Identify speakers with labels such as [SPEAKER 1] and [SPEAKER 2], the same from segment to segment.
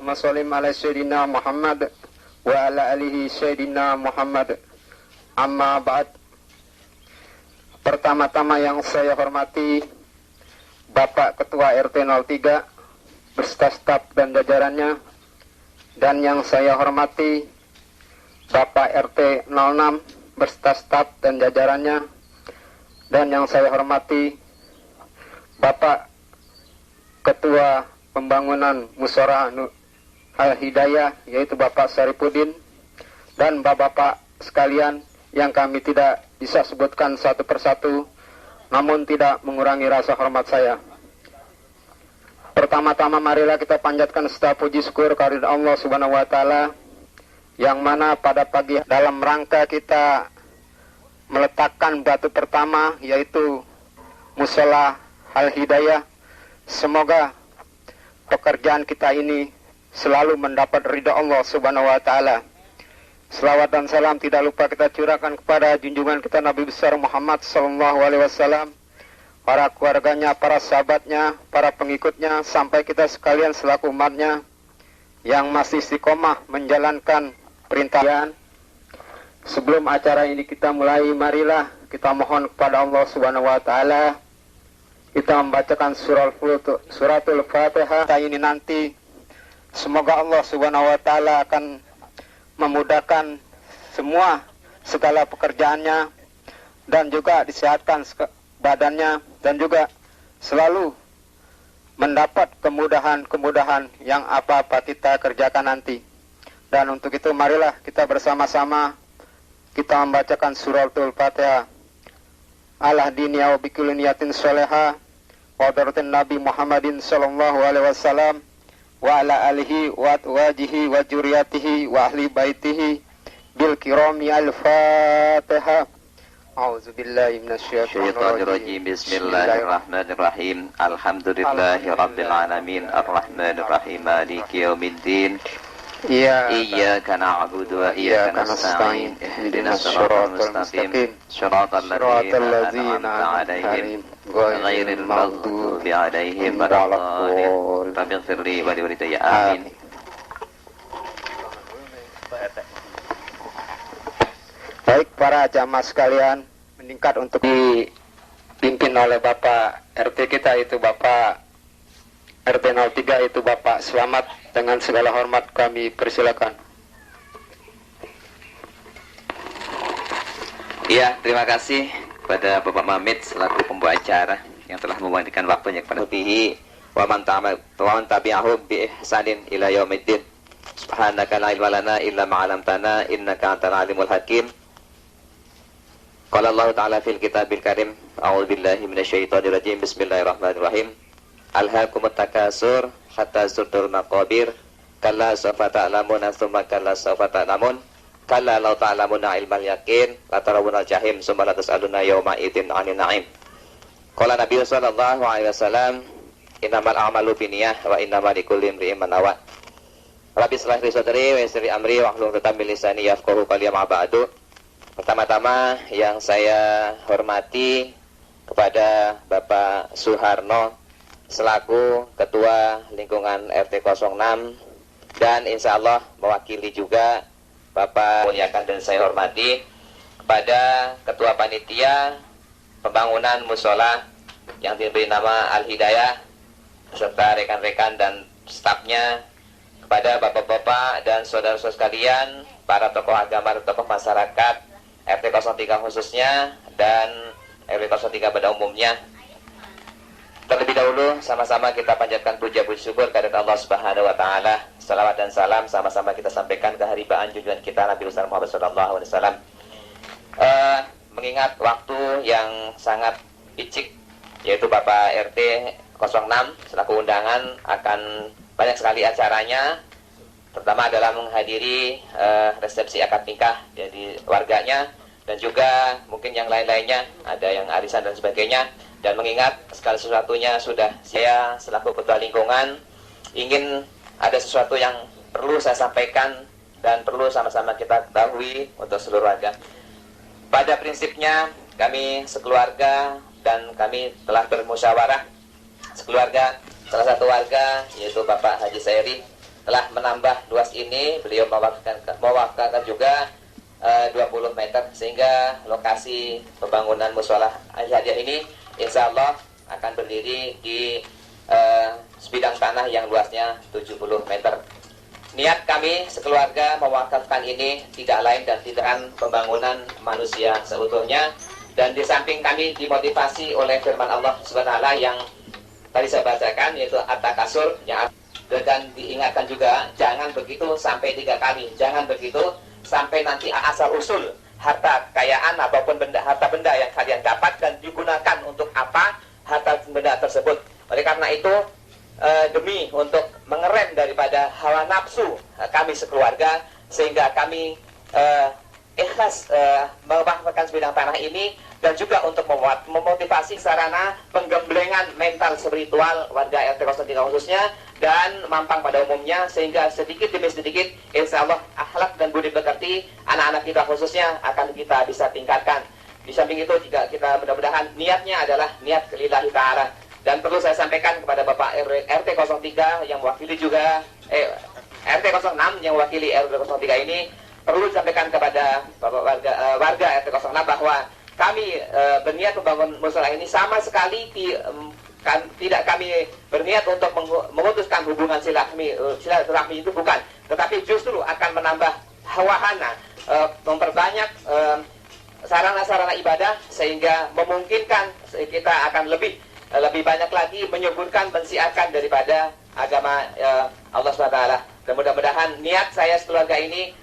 [SPEAKER 1] Allahumma sholli ala sayyidina Muhammad wa ala alihi sayyidina Muhammad. Amma ba'd. Pertama-tama yang saya hormati Bapak Ketua RT 03 beserta staf dan jajarannya, dan yang saya hormati Bapak RT 06 beserta staf dan jajarannya, dan yang saya hormati Bapak Ketua Pembangunan Musyawarah Al-Hidayah, yaitu Bapak Syarifuddin, dan bapak-bapak sekalian yang kami tidak bisa sebutkan satu persatu, namun tidak mengurangi rasa hormat saya. Pertama-tama marilah kita panjatkan segala puji syukur kehadirat Allah Subhanahu wa taala, yang mana pada pagi dalam rangka kita meletakkan batu pertama, yaitu Musyawarah Al-Hidayah. Semoga pekerjaan kita ini selalu mendapat ridha Allah Subhanahu wa taala. Selawat dan salam tidak lupa kita curahkan kepada junjungan kita Nabi besar Muhammad sallallahu alaihi wasallam, para keluarganya, para sahabatnya, para pengikutnya, sampai kita sekalian selaku umatnya yang masih istiqomah menjalankan perintah. Sebelum acara ini kita mulai, marilah kita mohon kepada Allah Subhanahu wa taala, kita membacakan suratul Fatihah. Ini nanti semoga Allah Subhanahu wa taala akan memudahkan segala pekerjaannya, dan juga disehatkan badannya, dan juga selalu mendapat kemudahan-kemudahan yang apa-apa kita kerjakan nanti. Dan untuk itu marilah kita bersama-sama kita membacakan suratul Fatihah. Ala dini wa bikulli niyatin sholihah wa daratin Nabi Muhammadin sallallahu alaihi wasallam wa ala alihi wa wajihi wa juriyatihi wa ahli baitihi bil kirami al-Fatihah. A'udzu billahi minasyaitonir rajim.
[SPEAKER 2] Bismillahirrahmanirrahim. Alhamdulillahi rabbil alamin arrahmanir rahim maliki yaumiddin. Iyyaka na'budu wa iyyaka nasta'in. Ihdinas siratal mustaqim. Shiratal ladzina an'amta 'alaihim ghairil maghdubi 'alaihim waladdallin. Rabbighfir li wa liwalidayya. Amin.
[SPEAKER 1] Baik para jamaah sekalian, meningkat untuk dipimpin oleh Bapak RT kita, itu Bapak RT 03, itu Bapak Selamat. Dengan segala hormat kami persilakan.
[SPEAKER 2] Iya, terima kasih kepada Bapak Mamit selaku pembawa acara yang telah memberikan waktunya kepada bihi wa man tabi'ahum bi ihsanin ila yaumiddin. Subhanaka la ilma lana illa ma 'allamtana innaka antal alimul hakim. Qala Allah Ta'ala fil kitabil karim, a'udzu billahi minasyaitonir rajim. Bismillahirrahmanirrahim. Alhaakumut takasur hatta zurtul maqabir, kalla sawfa ta'lamuna tsumma kalla sawfa ta'lamun, kalla law ta'lamuna ilmal yaqin la tarawunal jahim tsumma la tas'aluna yawma idzin 'anil na'im. Qala Nabi sallallahu alaihi wasallam, innamal a'malu binniyah wa innamal likulli imri'in ma nawa. Rabbi shrah li sadri wa yassir li amri wahlul 'uqdatam min lisani yafqahu qawli. Ma ba'du. Pertama-tama yang saya hormati kepada Bapak Suharno selaku Ketua Lingkungan RT 06, dan insya Allah mewakili juga Bapak muliakan dan saya hormati kepada Ketua Panitia Pembangunan Mushola yang diberi nama Al-Hidayah beserta rekan-rekan dan stafnya, kepada bapak-bapak dan saudara-saudara sekalian, para tokoh agama dan tokoh masyarakat RT 03 khususnya dan RT 03 pada umumnya. Terlebih dahulu sama-sama kita panjatkan puja-puji syukur kepada Allah Subhanahu wa taala. Salawat dan salam sama-sama kita sampaikan ke haribaan junjungan kita Nabi besar Muhammad sallallahu alaihi wasallam. Mengingat waktu yang sangat picik, yaitu Bapak RT 06 selaku undangan akan banyak sekali acaranya, pertama adalah menghadiri resepsi akad nikah dari warganya, dan juga mungkin yang lain-lainnya, ada yang arisan dan sebagainya. Dan mengingat segala sesuatunya sudah, saya selaku Ketua Lingkungan ingin ada sesuatu yang perlu saya sampaikan dan perlu sama-sama kita ketahui untuk seluruh warga. Pada prinsipnya kami sekeluarga dan kami telah bermusyawarah sekeluarga, salah satu warga yaitu Bapak Haji Sairi telah menambah luas ini. Beliau mewakafkan juga 20 meter, sehingga lokasi pembangunan musola Al-Hidayah ini insya Allah akan berdiri di sebidang tanah yang luasnya 70 meter. Niat kami sekeluarga mewakafkan ini tidak lain dan tidak pembangunan manusia seutuhnya, dan di samping kami dimotivasi oleh firman Allah Subhanahu wa taala yang tadi saya bacakan, yaitu at-takasur, dan diingatkan juga jangan begitu sampai 3 kali, jangan begitu sampai nanti asal usul harta kekayaan apapun harta benda yang kalian dapat dan digunakan untuk apa harta benda tersebut. Oleh karena itu demi untuk mengerem daripada hawa nafsu kami sekeluarga, sehingga kami ikhlas mewakafkan sebidang tanah ini, dan juga untuk memotivasi sarana penggemblengan mental spiritual warga RT 03 khususnya dan Mampang pada umumnya, sehingga sedikit demi sedikit insya Allah akhlak dan budi pekerti anak-anak kita khususnya akan kita bisa tingkatkan. Di samping itu juga kita mudah-mudahan niatnya adalah niat lillahi ta'ala. Dan perlu saya sampaikan kepada Bapak RT 03 yang mewakili juga RT 06 yang mewakili RT 03 ini, perlu disampaikan kepada Bapak warga RT 06 bahwa kami berniat membangun musola ini sama sekali tidak kami berniat untuk memutuskan hubungan silaturahmi itu, bukan, tetapi justru akan menambah wahana, memperbanyak sarana-sarana ibadah, sehingga memungkinkan kita akan lebih banyak lagi menyuburkan, mensiarkan daripada agama Allah SWT. Dan mudah-mudahan niat saya sekeluarga ini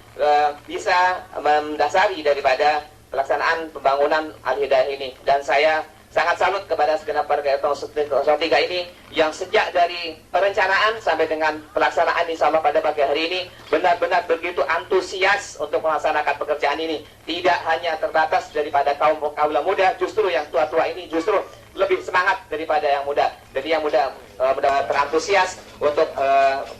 [SPEAKER 2] bisa mendasari daripada pelaksanaan pembangunan Al-Hidayah ini. Dan saya sangat salut kepada segenap warga RT 03 ini yang sejak dari perencanaan sampai dengan pelaksanaan insyaallah pada pagi hari ini benar-benar begitu antusias untuk melaksanakan pekerjaan ini. Tidak hanya terbatas daripada kaum muda, justru yang tua-tua ini justru lebih semangat daripada yang muda. Jadi yang muda terantusias untuk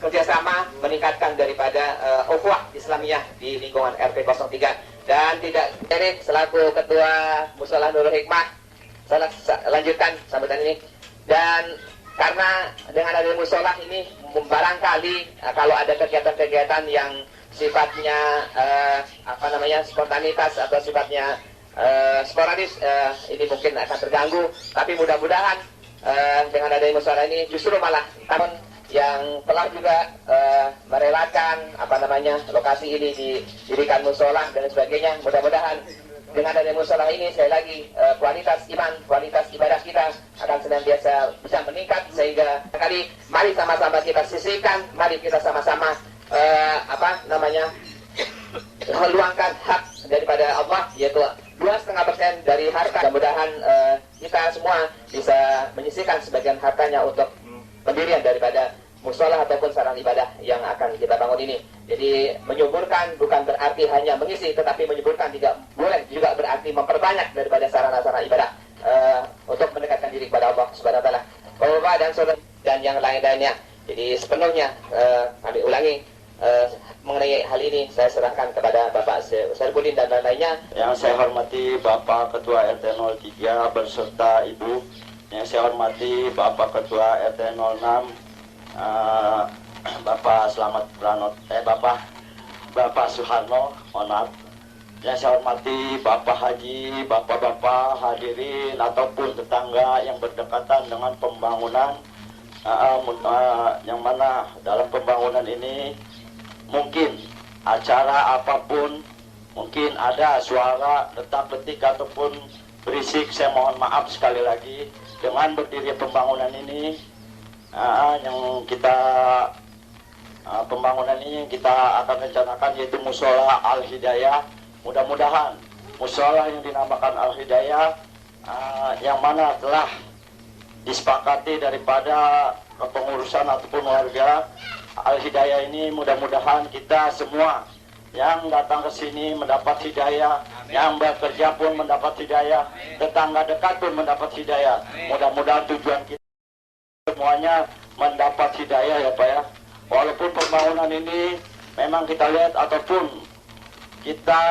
[SPEAKER 2] kerjasama meningkatkan daripada ukhuwah Islamiyah di lingkungan RT 03. Dan tidak ini selaku ketua Mushola Nurul Hikmah, saya lanjutkan sambutan ini. Dan karena dengan adanya musola ini barangkali kalau ada kegiatan-kegiatan yang sifatnya spontanitas atau sifatnya sporadis, ini mungkin akan terganggu. Tapi mudah-mudahan dengan adanya musola ini justru malah tahun yang telah juga merelakan lokasi ini didirikan musola dan sebagainya. Mudah-mudahan dengan adanya musola ini, sekali lagi kualitas iman, kualitas ibadah kita akan senantiasa bisa meningkat, sehingga kali mari sama-sama kita sisihkan, mari kita sama-sama meluangkan hak daripada Allah, yaitu 2,5% dari harta. Mudah-mudahan kita semua bisa menyisihkan sebagian hartanya untuk pendirian daripada musola ataupun sarana ibadah yang akan kita bangun ini. Jadi menyuburkan bukan berarti hanya mengisi, tetapi menyuburkan boleh juga berarti memperbanyak daripada sarana-sarana ibadah untuk mendekatkan diri kepada Allah Subhanahu wa taala. Bapak dan saudara dan yang lain-lainnya. Jadi sepenuhnya kami ulangi mengenai hal ini saya serahkan kepada Bapak Syarifudin dan lain-lainnya.
[SPEAKER 3] Yang saya hormati Bapak Ketua RT 03 beserta Ibu. Yang saya hormati Bapak Ketua RT 06, Bapak Selamat Pranot, Bapak Suharno, mohon maaf. Yang saya hormati Bapak Haji, Bapak-bapak hadirin ataupun tetangga yang berdekatan dengan pembangunan, yang mana dalam pembangunan ini mungkin acara apapun, mungkin ada suara detak-detik ataupun berisik, saya mohon maaf sekali lagi. Dengan berdiri pembangunan ini, pembangunan ini kita akan rencanakan, yaitu Mushola Al-Hidayah. Mudah-mudahan musola yang dinamakan Al-Hidayah, yang mana telah disepakati daripada kepengurusan ataupun warga Al-Hidayah ini, mudah-mudahan kita semua yang datang ke sini mendapat hidayah, yang bekerja pun mendapat hidayah, tetangga dekat pun mendapat hidayah. Mudah-mudahan tujuan kita semuanya mendapat hidayah ya Pak ya. Walaupun pembangunan ini memang kita lihat ataupun kita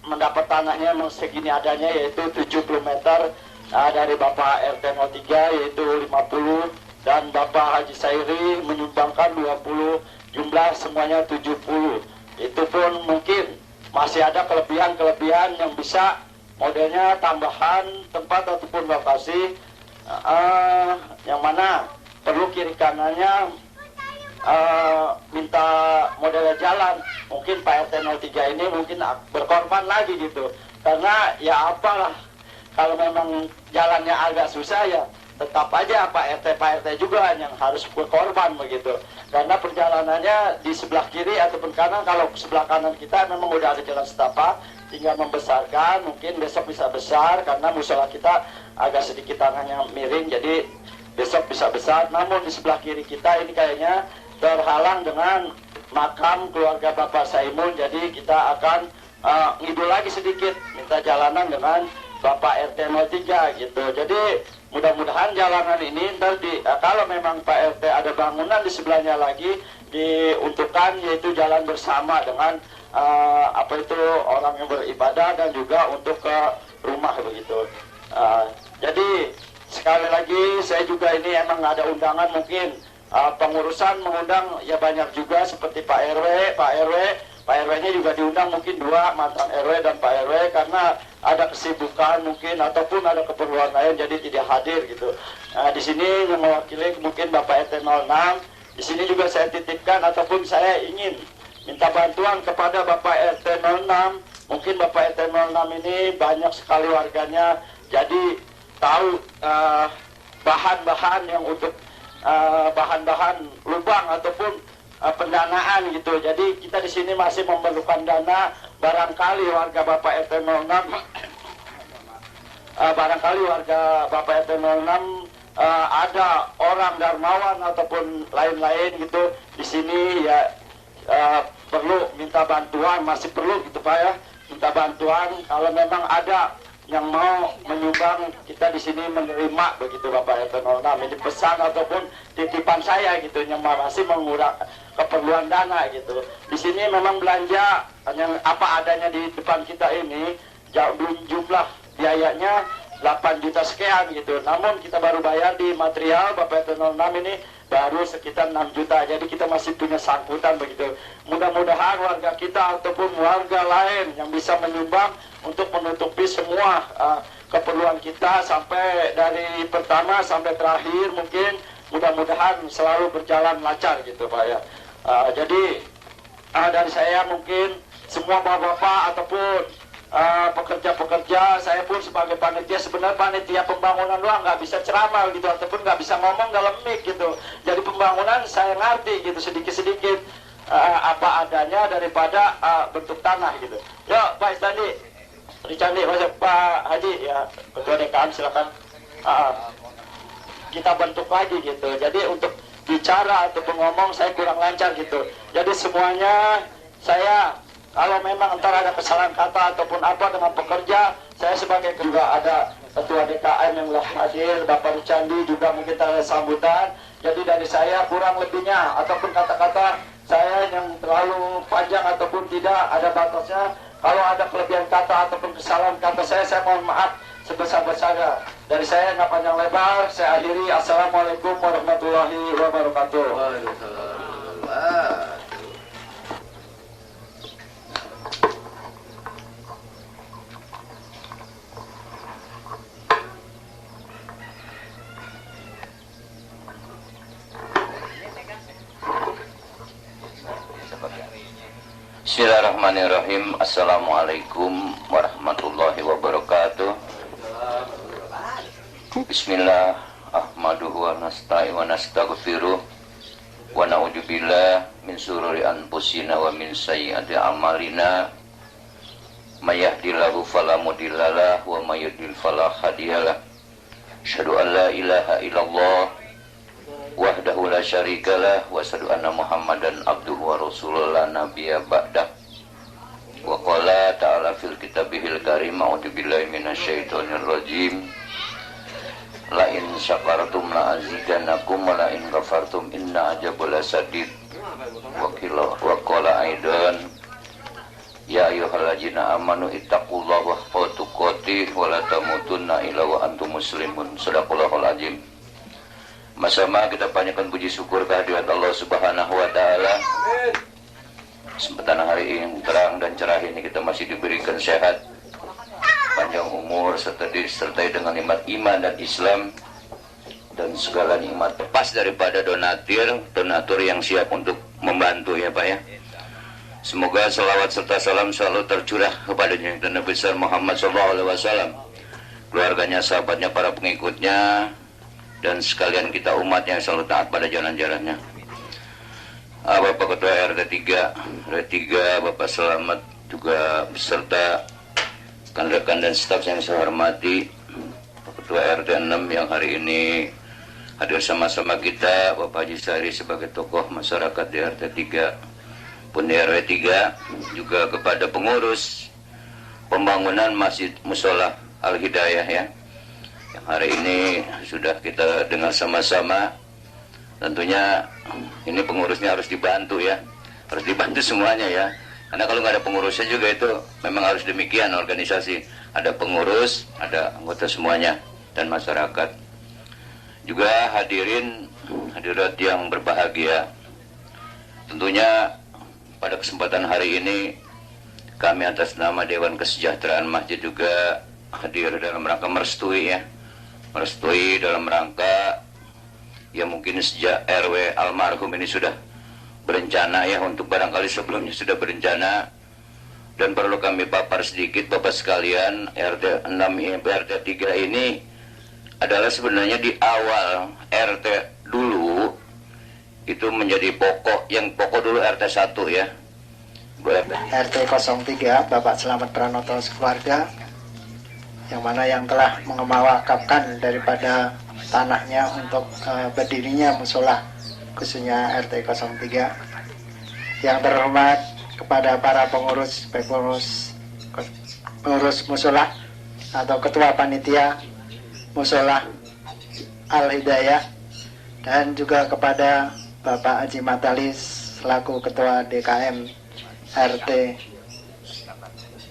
[SPEAKER 3] mendapat tanahnya memang segini adanya, yaitu 70 meter dari Bapak RT 03 yaitu 50, dan Bapak Haji Sairi menyumbangkan 20 jumlah semuanya 70. Itu pun mungkin masih ada kelebihan-kelebihan yang bisa modelnya tambahan tempat ataupun lokasi yang mana perlu kiri kanannya minta modelnya jalan. Mungkin Pak RT 03 ini mungkin berkorban lagi gitu, karena ya apalah, kalau memang jalannya agak susah ya tetap aja Pak RT juga yang harus berkorban begitu, karena perjalanannya di sebelah kiri ataupun kanan. Kalau sebelah kanan kita memang udah ada jalan setapak, tinggal membesarkan, mungkin besok bisa besar karena musola kita agak sedikit tanahnya miring, jadi besok bisa besar. Namun di sebelah kiri kita ini kayaknya terhalang dengan makam keluarga Bapak Saimun, jadi kita akan ngidul lagi sedikit, minta jalanan dengan Bapak RT 03 gitu. Jadi mudah-mudahan jalanan ini ntar kalau memang Pak RT ada bangunan di sebelahnya lagi diuntukkan, yaitu jalan bersama dengan apa itu orang yang beribadah dan juga untuk ke rumah begitu. Jadi sekali lagi saya juga ini emang ada undangan, mungkin pengurusan mengundang ya banyak juga seperti Pak RW-nya juga diundang, mungkin 2 mantan RW dan Pak RW, karena ada kesibukan mungkin ataupun ada keperluan lain jadi tidak hadir gitu. Di sini yang mewakili mungkin Bapak RT 06. Di sini juga saya titipkan ataupun saya ingin minta bantuan kepada Bapak RT 06. Mungkin Bapak RT 06 ini banyak sekali warganya, jadi tahu bahan-bahan yang untuk bahan-bahan lubang ataupun pendanaan gitu. Jadi kita di sini masih memerlukan dana. Barangkali warga Bapak RT 06 barangkali warga Bapak RT 06 ada orang dermawan ataupun lain-lain gitu di sini ya, perlu minta bantuan, masih perlu gitu Pak ya, minta bantuan. Kalau memang ada yang mau menyumbang, kita di sini menerima begitu Bapak RT 06. Ini pesan ataupun titipan saya gitu, yang masih mengurang keperluan dana gitu. Di sini memang belanja yang apa adanya di depan kita ini, jumlah biayanya 8 juta sekian gitu. Namun kita baru bayar di material Bapak RT 06 ini baru sekitar 6 juta. Jadi kita masih punya sangkutan begitu. Mudah-mudahan warga kita ataupun warga lain yang bisa menyumbang untuk menutupi semua keperluan kita sampai dari pertama sampai terakhir, mungkin mudah-mudahan selalu berjalan lancar gitu Pak ya. Jadi dari saya mungkin semua bapak-bapak ataupun pekerja-pekerja, saya pun sebagai panitia, sebenarnya panitia pembangunan doang, nggak bisa ceramah gitu ataupun nggak bisa ngomong dalam mic gitu. Jadi pembangunan saya ngerti gitu sedikit-sedikit apa adanya daripada bentuk tanah gitu. Yuk Pak Istandi, Ricandi, Pak Haji ya, Ketua DKM silakan. Kita bentuk lagi gitu. Jadi untuk bicara ataupun ngomong saya kurang lancar gitu. Jadi semuanya saya, kalau memang entar ada kesalahan kata ataupun apa dengan pekerja, saya sebagai juga ada Ketua DKM yang hadir, Bapak Ricandi juga mungkin ada sambutan. Jadi dari saya kurang lebihnya ataupun kata-kata saya yang terlalu panjang ataupun tidak ada batasnya. Kalau ada kelebihan kata ataupun kesalahan kata saya mohon maaf sebesar-besarnya. Dari saya nggak panjang lebar, saya akhiri. Assalamualaikum warahmatullahi wabarakatuh.
[SPEAKER 4] Bismillahirrahmanirrahim. Assalamualaikum warahmatullahi wabarakatuh. Bismillah, ahmaduhu wa nasta'in wa nastaghfiruh wa na'udzubillah min sururi anfusina wa min sayyiati a'malina. May yahdihillahu fala mudhillalah wa may yudhlil fala hadiyalah. Asyhadu an la ilaha illallah wahdahu la syarikalah wa asyhadu anna Muhammadan abduhu wa rasuluhu la nabiyya ba'dah. Wa qala ta'ala fil kitabihil karim, a'udzu billahi minasyaitonir rajim. La in syakartum la azidannakum wa la in kafartum inna azabal lasadid. Wa qala aidan ya ayyuhallazina amanu ittaqullaha haqqa tuqatih wa la tamutunna illa wa antum muslimun. Shadaqallahul azim. Sama-sama kita panjatkan puji syukur kehadirat Allah Subhanahu wa taala. Kesempatan hari ini yang terang dan cerah ini kita masih diberikan sehat, panjang umur, serta disertai dengan nikmat iman dan Islam dan segala nikmat. Lepas daripada donatur yang siap untuk membantu ya Pak ya. Semoga selawat serta salam selalu tercurah kepadanya dan Nabi besar Muhammad SAW, keluarganya, sahabatnya, para pengikutnya, dan sekalian kita umat yang selalu taat pada jalan-jalannya. Bapak Ketua RT 3, Bapak Selamat juga beserta rekan-rekan dan staf yang saya hormati, Bapak Ketua RT 6 yang hari ini hadir sama-sama kita, Bapak Haji Sari sebagai tokoh masyarakat di RT 3 pun di RW 3, juga kepada pengurus pembangunan Masjid Mushola Al-Hidayah ya, yang hari ini sudah kita dengar sama-sama. Tentunya ini pengurusnya harus dibantu ya, harus dibantu semuanya ya, karena kalau nggak ada pengurusnya juga itu memang harus demikian organisasi, ada pengurus, ada anggota semuanya dan masyarakat. Juga hadirat yang berbahagia, tentunya pada kesempatan hari ini kami atas nama Dewan Kesejahteraan Masjid juga hadir dalam rangka merestui dalam rangka ya, mungkin sejak RW almarhum ini sudah berencana ya, untuk barangkali sebelumnya sudah berencana, dan perlu kami papar sedikit Bapak sekalian, RT 6 RT 3 ini adalah sebenarnya di awal RT dulu itu menjadi yang pokok dulu RT 1 ya.
[SPEAKER 5] RT 03 Bapak Selamat Pranoto keluarga, yang mana yang telah mengewakafkan daripada tanahnya untuk berdirinya musola khususnya RT 03. Yang terhormat kepada para pengurus musola atau ketua panitia musola Al-Hidayah, dan juga kepada Bapak Haji Matalis selaku ketua DKM RT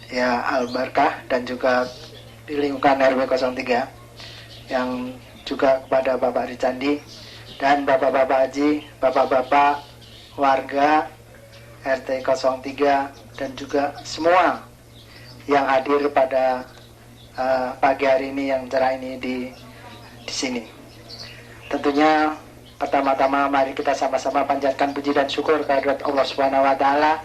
[SPEAKER 5] ya Al-Barkah, dan juga di lingkungan RW 03, yang juga kepada Bapak Ricandi dan Bapak-Bapak Haji, Bapak-Bapak warga RT 03, dan juga semua yang hadir pada pagi hari ini yang cerah ini di sini. Tentunya pertama-tama mari kita sama-sama panjatkan puji dan syukur kehadirat Allah Subhanahu wa taala,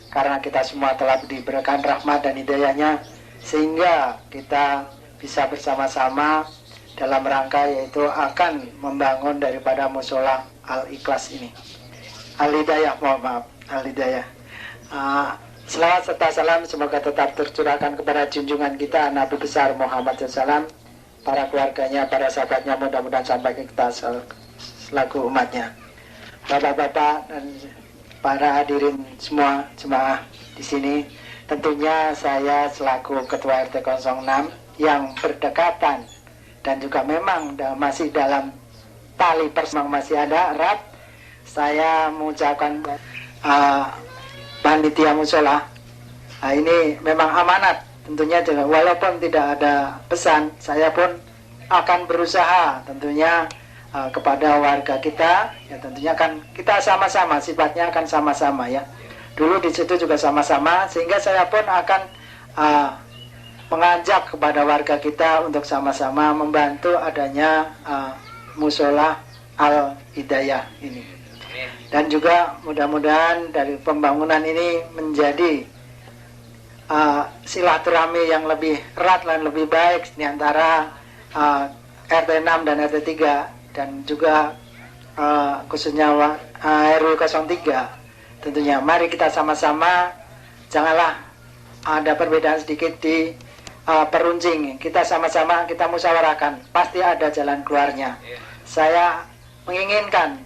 [SPEAKER 5] karena kita semua telah diberikan rahmat dan hidayahnya sehingga kita bisa bersama-sama dalam rangka yaitu akan membangun daripada musola Al-Ikhlas ini, Al-Hidayah, Al-Hidayah. Selawat serta salam semoga tetap tercurahkan kepada junjungan kita Nabi besar Muhammad SAW, para keluarganya, para sahabatnya, mudah-mudahan sampai ke kita selaku umatnya. Bapak-bapak dan para hadirin semua jemaah di sini, tentunya saya selaku Ketua RT 06 yang berdekatan dan juga memang masih dalam tali persaudaraan masih ada erat, saya mengucapkan panitia musola ini memang amanat. Tentunya juga walaupun tidak ada pesan, saya pun akan berusaha tentunya kepada warga kita ya, tentunya kan kita sama-sama, sifatnya akan sama-sama ya. Dulu di situ juga sama-sama, sehingga saya pun akan mengajak kepada warga kita untuk sama-sama membantu adanya musola Al-Hidayah ini. Dan juga mudah-mudahan dari pembangunan ini menjadi silaturahmi yang lebih erat dan lebih baik di antara RT 6 dan RT 3, dan juga khususnya RW 03. Tentunya mari kita sama-sama, janganlah ada perbedaan sedikit di peruncing, kita sama-sama kita musyawarahkan, pasti ada jalan keluarnya. Saya menginginkan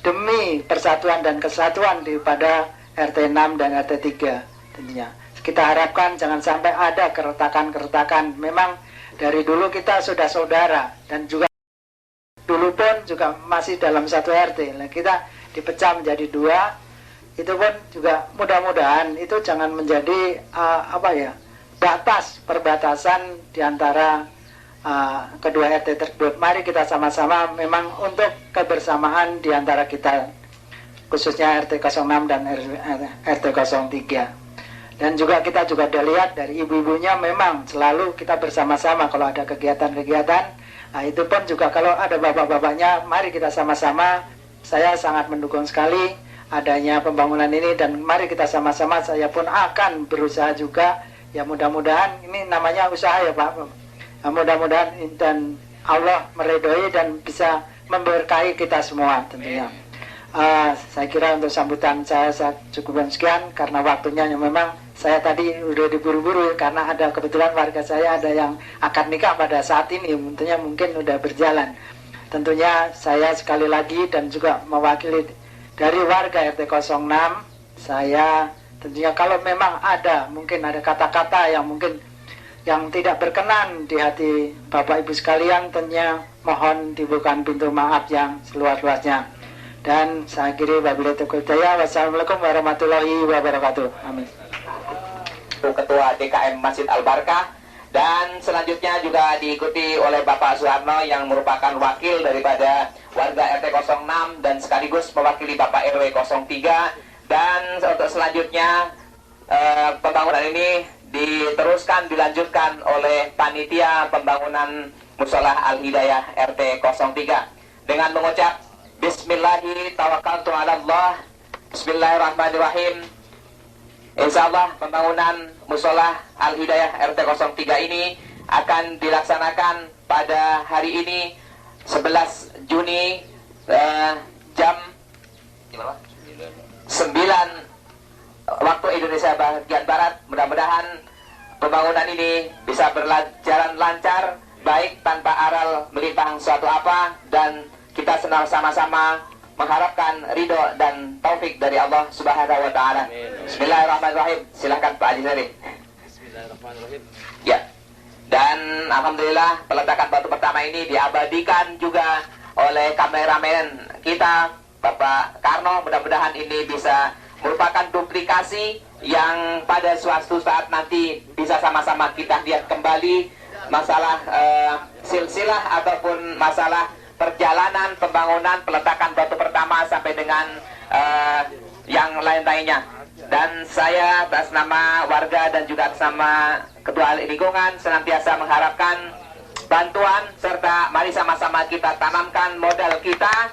[SPEAKER 5] demi persatuan dan kesatuan daripada RT 6 dan RT 3 tentunya. Kita harapkan jangan sampai ada keretakan-keretakan. Memang dari dulu kita sudah saudara, dan juga dulu pun juga masih dalam satu RT. Nah, kita dipecah menjadi dua, itu pun juga mudah-mudahan itu jangan menjadi perbatasan di antara kedua RT tersebut. Mari kita sama-sama memang untuk kebersamaan di antara kita, khususnya RT 06 dan RT 03. Dan juga kita juga sudah lihat dari ibu-ibunya memang selalu kita bersama-sama kalau ada kegiatan-kegiatan. Nah, itu pun juga kalau ada bapak-bapaknya, mari kita sama-sama. Saya sangat mendukung sekali adanya pembangunan ini, dan mari kita sama-sama. Saya pun akan berusaha juga. Ya mudah-mudahan ini namanya usaha ya Pak. Mudah-mudahan dan Allah meridhoi dan bisa memberkahi kita semua tentunya. Saya kira untuk sambutan saya cukup sekian, karena waktunya yang memang saya tadi udah diburu-buru karena ada kebetulan warga saya ada yang akad nikah pada saat ini, tentunya mungkin udah berjalan. Tentunya saya sekali lagi dan juga mewakili dari warga RT 06, saya tentunya kalau memang ada mungkin ada kata-kata yang mungkin yang tidak berkenan di hati Bapak Ibu sekalian, tentunya mohon dibukakan pintu maaf yang seluas-luasnya. Dan saya akhiri wabillahi taufiq wal hidayah. Wassalamualaikum warahmatullahi wabarakatuh. Amin.
[SPEAKER 2] Ketua DKM Masjid Al-Barkah, dan selanjutnya juga diikuti oleh Bapak Suharno yang merupakan wakil daripada warga RT 06 dan sekaligus mewakili Bapak RW 03. Dan untuk selanjutnya pembangunan ini dilanjutkan oleh panitia pembangunan Mushola Al-Hidayah RT 03 dengan mengucap Bismillahi tawakkaltu ala Allah. Bismillahirrahmanirrahim. Insyaallah pembangunan Mushola Al-Hidayah RT 03 ini akan dilaksanakan pada hari ini 11 Juni jam 9 waktu Indonesia bagian Barat. Mudah-mudahan pembangunan ini bisa berjalan lancar, baik tanpa aral melimpah suatu apa, dan kita sama-sama mengharapkan ridho dan taufik dari Allah Subhanahu wa taala. Bismillahirrahmanirrahim. Silakan Pak Haji Sari. Bismillahirrahmanirrahim. Ya. Dan alhamdulillah peletakan batu pertama ini diabadikan juga oleh kameramen kita Bapak Karno. Mudah-mudahan ini bisa merupakan duplikasi yang pada suatu saat nanti bisa sama-sama kita lihat kembali masalah silsilah ataupun masalah perjalanan pembangunan peletakan batu pertama sampai dengan yang lain-lainnya. Dan saya atas nama warga dan juga atas nama Ketua Lingkungan senantiasa mengharapkan bantuan serta mari sama-sama kita tanamkan modal kita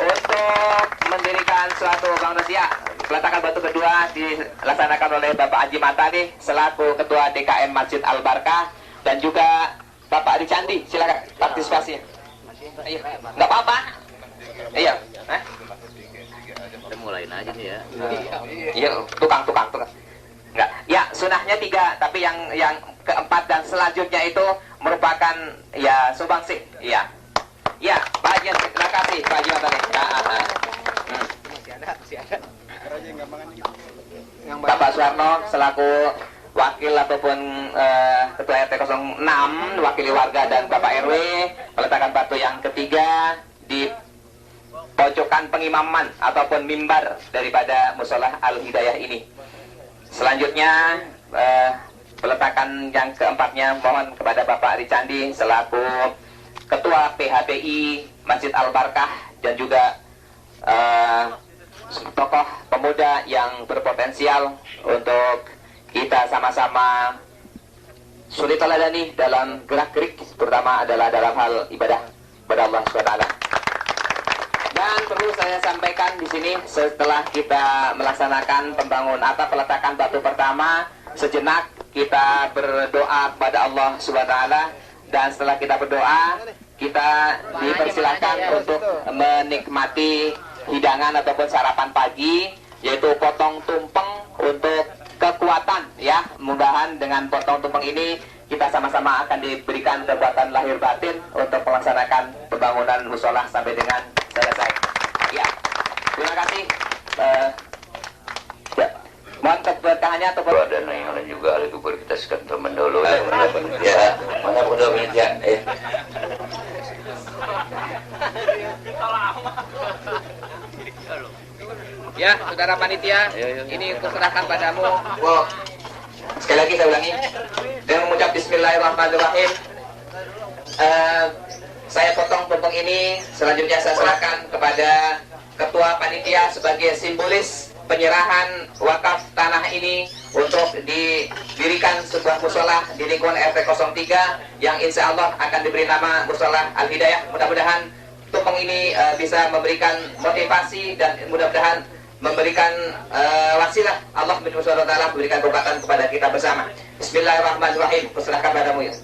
[SPEAKER 2] untuk mendirikan suatu bangunan. Peletakan batu kedua dilaksanakan oleh Bapak Haji Matani selaku Ketua DKM Masjid Al-Barkah, dan juga Bapak Adi Candi. Silakan partisipasi. Iya, nggak apa-apa. Iya.
[SPEAKER 4] Kita mulain aja nih ya.
[SPEAKER 2] Iya, tukang. Enggak. Ya, sunahnya 3, tapi yang keempat dan selanjutnya itu merupakan ya sumbangsi. Iya. Ya, Pak Haji, terima kasih Pak Haji Matani. Bapak Suharno selaku wakil ataupun Ketua RT 06 wakili warga dan Bapak RW, peletakan batu yang ketiga di pojokan pengimaman ataupun mimbar daripada Mushola Al-Hidayah ini. Selanjutnya peletakan yang keempatnya mohon kepada Bapak Ari Candi selaku Ketua PHBI Masjid Al-Barkah dan juga tokoh pemuda yang berpotensial untuk kita sama-sama sulit teladani dalam gerak-gerik, terutama adalah dalam hal ibadah kepada Allah SWT. Dan perlu saya sampaikan di sini, setelah kita melaksanakan pembangunan atau peletakan batu pertama, sejenak kita berdoa kepada Allah SWT, dan setelah kita berdoa, kita dipersilakan untuk menikmati hidangan ataupun sarapan pagi, yaitu potong tumpeng untuk kekuatan ya. Mudah-mudahan dengan potong tumpeng ini kita sama-sama akan diberikan kekuatan lahir batin untuk melaksanakan pembangunan mushola sampai dengan selesai. Ya, terima kasih. Ya, mohon keberkahannya atau
[SPEAKER 4] dan yang lain juga itu kita sekantor mendolo ya. Mana udah meja
[SPEAKER 2] Ya, saudara panitia, ini kuserahkan padamu.
[SPEAKER 1] Wow. Sekali lagi saya ulangi dengan mengucap Bismillahirrahmanirrahim.
[SPEAKER 2] saya potong tumpeng ini. Selanjutnya saya serahkan kepada Ketua Panitia sebagai simbolis penyerahan wakaf tanah ini untuk didirikan sebuah musola di lingkungan RT 03 yang insya Allah akan diberi nama Musola Al-Hidayah. Mudah-mudahan tumpeng ini bisa memberikan motivasi dan mudah-mudahan memberikan wasilah Allah SWT memberikan kekuatan kepada kita bersama. Bismillahirrahmanirrahim. Kuserahkan padamu ya,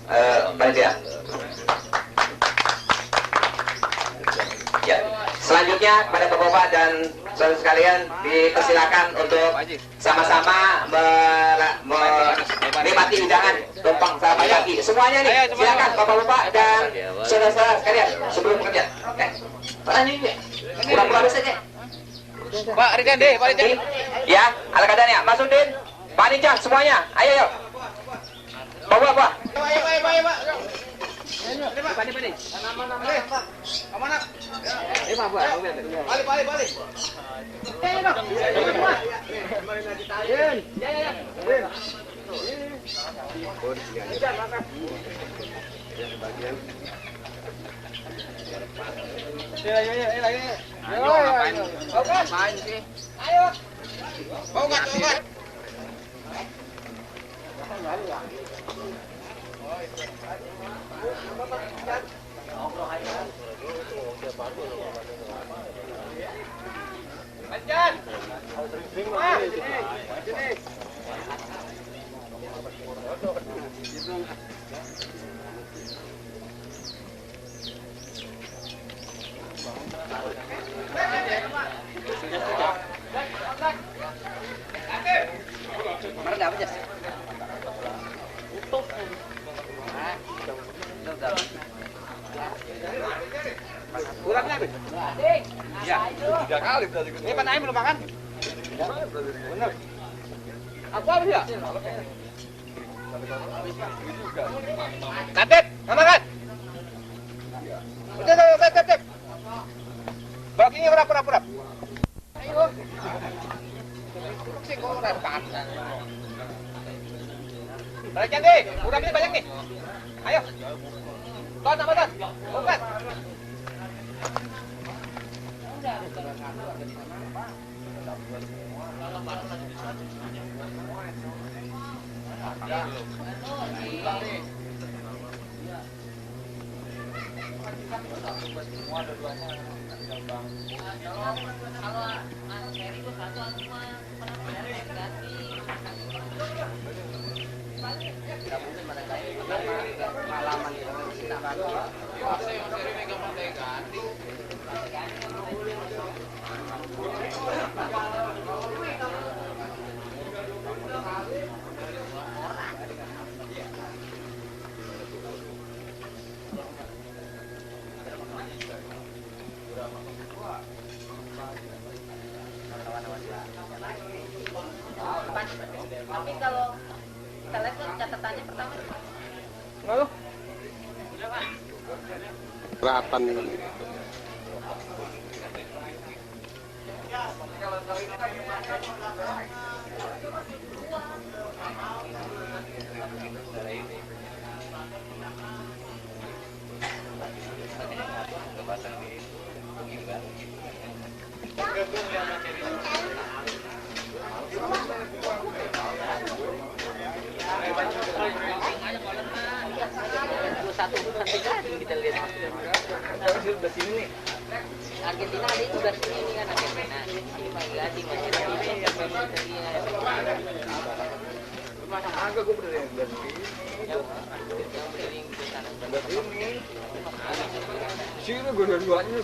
[SPEAKER 2] panitia. Ya. Selanjutnya kepada Bapak-bapak dan saudara sekalian dipersilakan untuk sama-sama menikmati hidangan tumpeng selamat pagi. Semuanya nih, silakan Bapak-bapak dan saudara-saudara sekalian sebelum bekerja. Mana ini? Kurang-kurang saja.
[SPEAKER 6] Pak Ridan deh, Pak Ridan.
[SPEAKER 2] Ya, ala kadarnya. Mas Udin, Pak Nijan, semuanya. Ayo, yuk. Bapak-bapak.
[SPEAKER 6] Tiga kali tadi. Ini Pak Naim belum makan? Bener. Apa ya? Katip, sama kan? Udah, katip. Baginya berapa? Ayo. Sing kok ora kan. Balik cantik, udah ini banyak nih. Ayo. Ton, sama ton. Bukan.
[SPEAKER 7] Tapi kalau kita lihat tuh catatannya pertama.
[SPEAKER 6] Lalu?
[SPEAKER 1] Beratan.
[SPEAKER 7] Kita lihat
[SPEAKER 6] Udah sini nih.
[SPEAKER 7] Argentina ada itu dari sini kan Argentina. Ini pagi masih
[SPEAKER 6] Agak gue udah dari sini. Sini gue dua-duanya.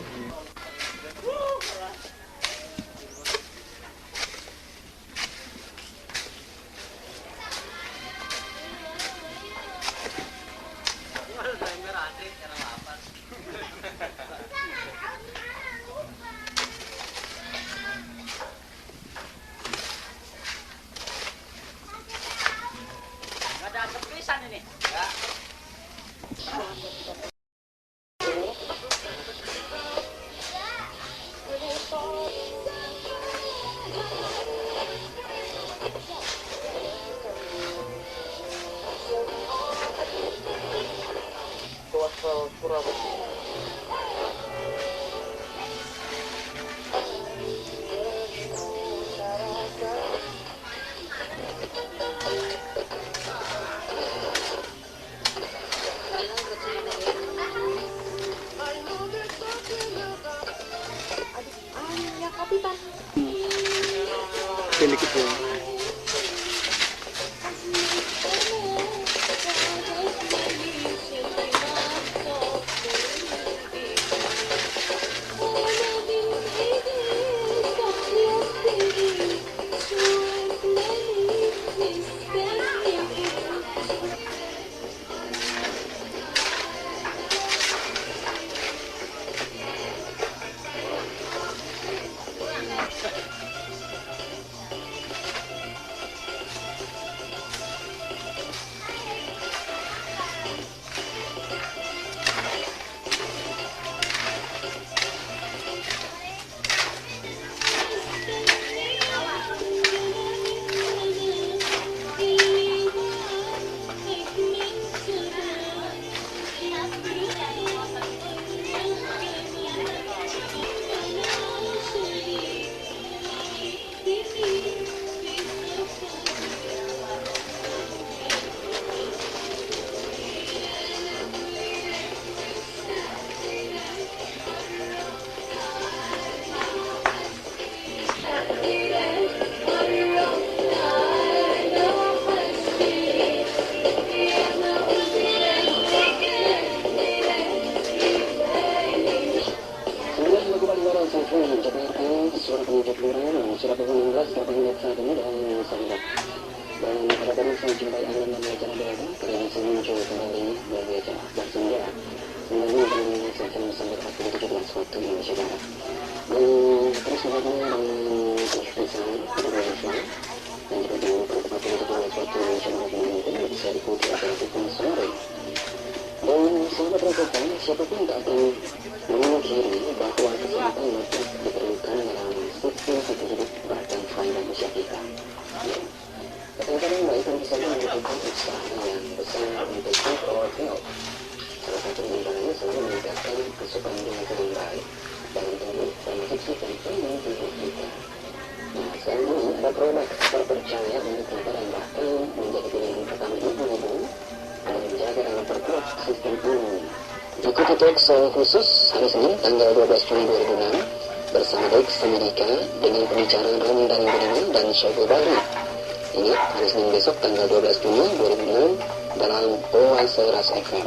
[SPEAKER 8] Siapapun tak akan memungkiri bahwa kesehatan mutlak diperlukan dalam struktur hidup bahkan faedah usia kita. Kadang-kadang baik bisa membutuhkan usaha yang besar untuk take or help. Salah satu antaranya selalu meningkatkan asupan gizi yang baik dalam tubuh termasuk vitamin tubuh kita. Nah, selanjutnya ada produk terpercaya untuk kita dan bahkan menjadi pilihan pertama ibu-ibu dalam menjaga dan memperkuat sistem imun. Ikuti talk show khusus hari Senin tanggal 12 Juli 2006 bersama Dex Medika dengan pembicaraan Rondan Budiman dan Shogo Baru. Ingat, hari Senin besok tanggal 12 Juli 2006 dalam Poa Seras FM.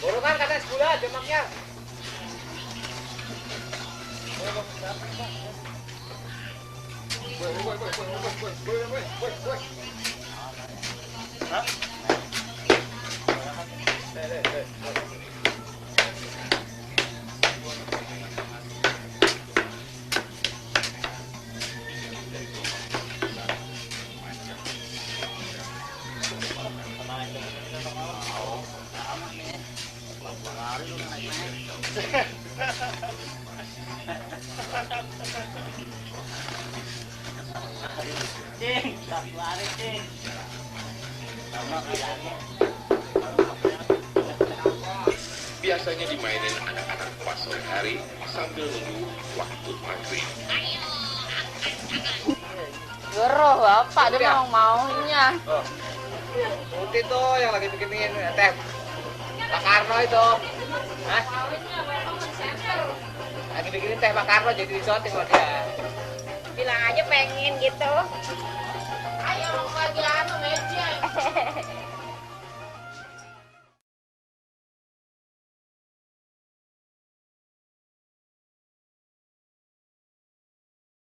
[SPEAKER 6] Buru Jangan kata sebulan jamaknya.
[SPEAKER 9] Biasanya dimainin anak-anak pas sore hari sambil nunggu waktu maghrib.
[SPEAKER 7] Geroh bapak, dia memang maunya.
[SPEAKER 6] Putih tuh yang lagi bikinin teh Pak Karno itu. Hah? Lagi bikinin teh Pak Karno jadi disoting loh dia.
[SPEAKER 7] Bilang aja pengen gitu. Ayo lagi anu